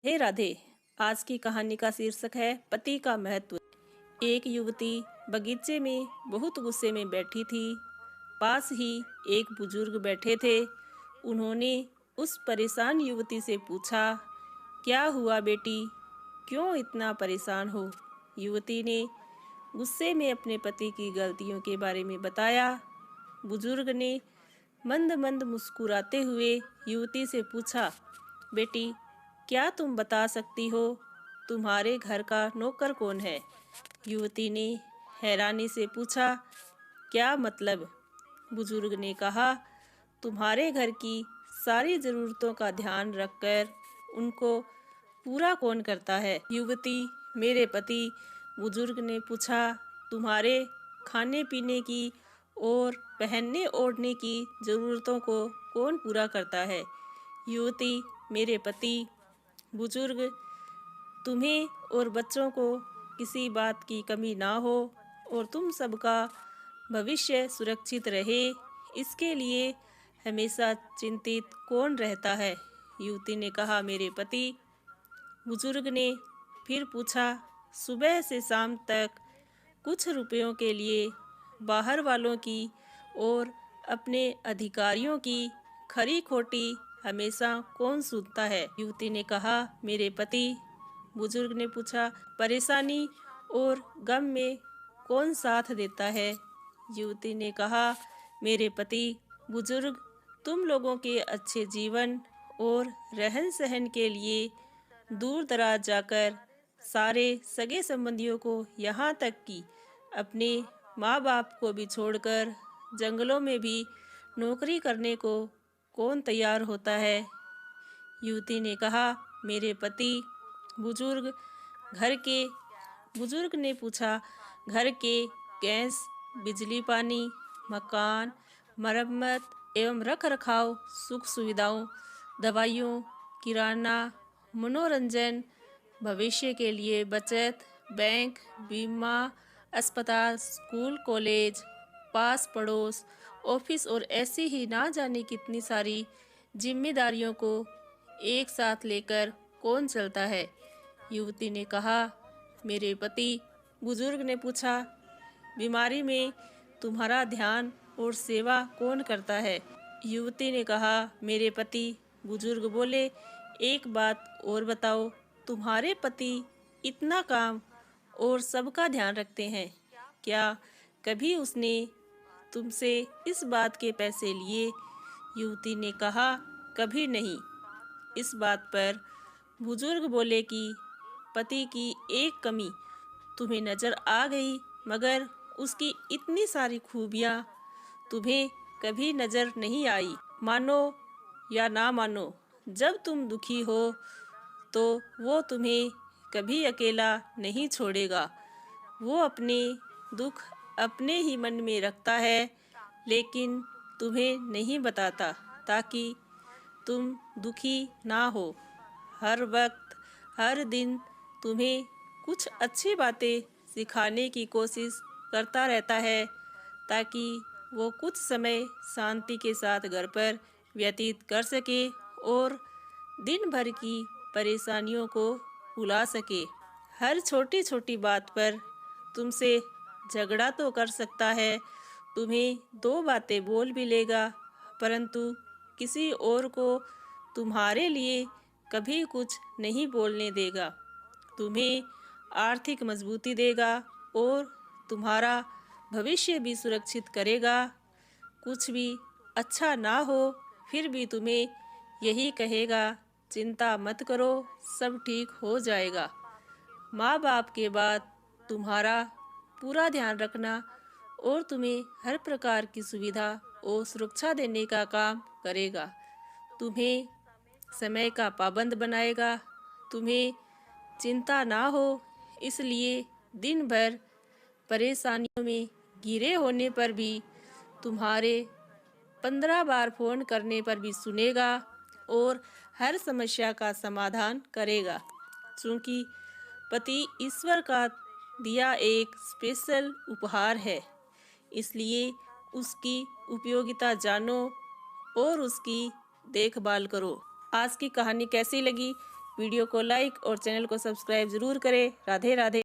हे राधे। आज की कहानी का शीर्षक है पति का महत्व। एक युवती बगीचे में बहुत गुस्से में बैठी थी। पास ही एक बुजुर्ग बैठे थे। उन्होंने उस परेशान युवती से पूछा, क्या हुआ बेटी, क्यों इतना परेशान हो? युवती ने गुस्से में अपने पति की गलतियों के बारे में बताया। बुजुर्ग ने मंद मंद मुस्कुराते हुए युवती से पूछा, बेटी, क्या तुम बता सकती हो तुम्हारे घर का नौकर कौन है? युवती ने हैरानी से पूछा, क्या मतलब? बुजुर्ग ने कहा, तुम्हारे घर की सारी जरूरतों का ध्यान रखकर उनको पूरा कौन करता है? युवती, मेरे पति। बुजुर्ग ने पूछा, तुम्हारे खाने पीने की और पहनने ओढ़ने की जरूरतों को कौन पूरा करता है? युवती, मेरे पति। बुजुर्ग, तुम्हें और बच्चों को किसी बात की कमी ना हो और तुम सबका भविष्य सुरक्षित रहे, इसके लिए हमेशा चिंतित कौन रहता है? युवती ने कहा, मेरे पति। बुजुर्ग ने फिर पूछा, सुबह से शाम तक कुछ रुपयों के लिए बाहर वालों की और अपने अधिकारियों की खरी खोटी हमेशा कौन सुनता है? युवती ने कहा, मेरे पति। बुजुर्ग ने पूछा, परेशानी और गम में कौन साथ देता है? युवती ने कहा, मेरे पति। बुजुर्ग, तुम लोगों के अच्छे जीवन और रहन सहन के लिए दूर दराज जाकर सारे सगे संबंधियों को यहाँ तक कि अपने माँ बाप को भी छोड़कर जंगलों में भी नौकरी करने को कौन तैयार होता है? युवती ने कहा, मेरे पति। बुजुर्ग घर के बुजुर्ग ने पूछा, घर के गैस, बिजली पानी, मकान, मरम्मत एवं रख रखाव, सुख सुविधाओं, दवाइयों, किराना, मनोरंजन, भविष्य के लिए बचत, बैंक, बीमा, अस्पताल, स्कूल, कॉलेज, पास पड़ोस, ऑफिस और ऐसी ही ना जाने कितनी सारी जिम्मेदारियों को एक साथ लेकर कौन चलता है? युवती ने कहा, मेरे पति। बुजुर्ग ने पूछा, बीमारी में तुम्हारा ध्यान और सेवा कौन करता है? युवती ने कहा, मेरे पति। बुजुर्ग बोले, एक बात और बताओ, तुम्हारे पति इतना काम और सबका ध्यान रखते हैं, क्या कभी उसने तुमसे इस बात के पैसे लिए? युवती ने कहा, कभी नहीं। इस बात पर बुजुर्ग बोले कि पति की एक कमी तुम्हें नजर आ गई, मगर उसकी इतनी सारी खूबियाँ तुम्हें कभी नजर नहीं आई। मानो या ना मानो, जब तुम दुखी हो तो वो तुम्हें कभी अकेला नहीं छोड़ेगा। वो अपने दुख अपने ही मन में रखता है, लेकिन तुम्हें नहीं बताता ताकि तुम दुखी ना हो। हर वक्त, हर दिन तुम्हें कुछ अच्छी बातें सिखाने की कोशिश करता रहता है ताकि वो कुछ समय शांति के साथ घर पर व्यतीत कर सके और दिन भर की परेशानियों को भुला सके। हर छोटी छोटी बात पर तुमसे झगड़ा तो कर सकता है, तुम्हें दो बातें बोल भी लेगा, परंतु किसी और को तुम्हारे लिए कभी कुछ नहीं बोलने देगा। तुम्हें आर्थिक मजबूती देगा और तुम्हारा भविष्य भी सुरक्षित करेगा। कुछ भी अच्छा ना हो फिर भी तुम्हें यही कहेगा, चिंता मत करो, सब ठीक हो जाएगा। माँ बाप के बाद तुम्हारा पूरा ध्यान रखना और तुम्हें हर प्रकार की सुविधा और सुरक्षा देने का काम करेगा। तुम्हें समय का पाबंद बनाएगा। तुम्हें चिंता ना हो, इसलिए दिन भर परेशानियों में घिरे होने पर भी तुम्हारे 15 बार फोन करने पर भी सुनेगा और हर समस्या का समाधान करेगा। क्योंकि पति ईश्वर का दिया एक स्पेशल उपहार है, इसलिए उसकी उपयोगिता जानो और उसकी देखभाल करो। आज की कहानी कैसी लगी वीडियो को लाइक और चैनल को सब्सक्राइब जरूर करें। राधे राधे।